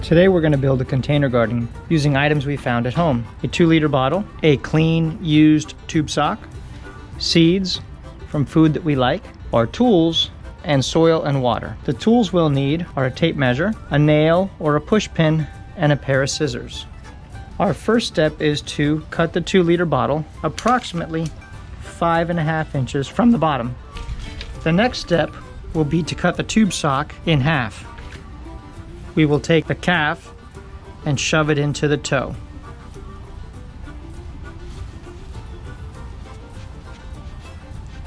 Today we're going to build a container garden using items we found at home. A 2-liter bottle, a clean used tube sock, seeds from food that we like, our tools, and soil and water. The tools we'll need are a tape measure, a nail or a push pin, and a pair of scissors. Our first step is to cut the 2-liter bottle approximately 5.5 inches from the bottom. The next step will be to cut the tube sock in half. We will take the calf and shove it into the toe.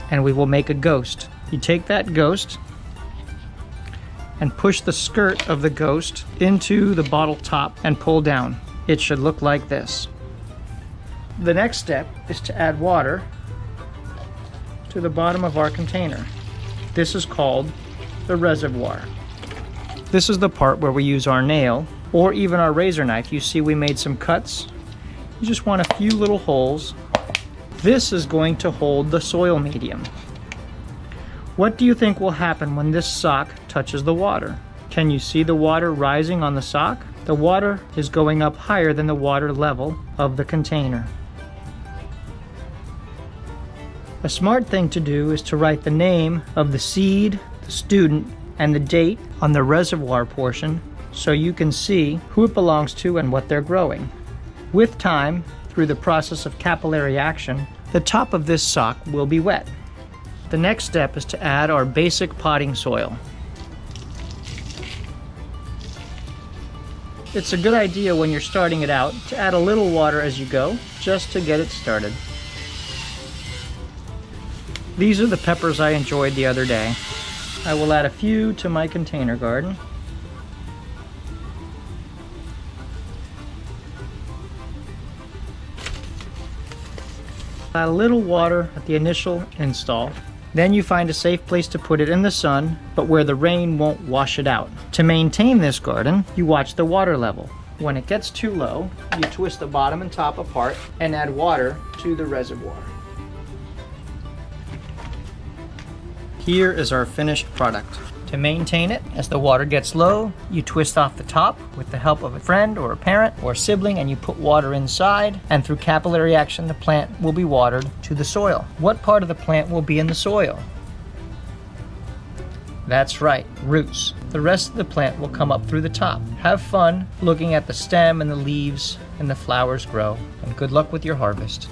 And we will make a ghost. You take that ghost and push the skirt of the ghost into the bottle top and pull down. It should look like this. The next step is to add water to the bottom of our container. This is called the reservoir. This is the part where we use our nail or even our razor knife. You see we made some cuts. You just want a few little holes. This is going to hold the soil medium. What do you think will happen when this sock touches the water? Can you see the water rising on the sock? The water is going up higher than the water level of the container. A smart thing to do is to write the name of the seed, the student, and the date on the reservoir portion so you can see who it belongs to and what they're growing. With time, through the process of capillary action, the top of this sock will be wet. The next step is to add our basic potting soil. It's a good idea when you're starting it out to add a little water as you go, just to get it started. These are the peppers I enjoyed the other day. I will add a few to my container garden. Add a little water at the initial install. Then you find a safe place to put it in the sun, but where the rain won't wash it out. To maintain this garden, you watch the water level. When it gets too low, you twist the bottom and top apart and add water to the reservoir. Here is our finished product. To maintain it, as the water gets low, you twist off the top with the help of a friend or a parent or a sibling, and you put water inside, and through capillary action the plant will be watered to the soil. What part of the plant will be in the soil? That's right, roots. The rest of the plant will come up through the top. Have fun looking at the stem and the leaves and the flowers grow, and good luck with your harvest.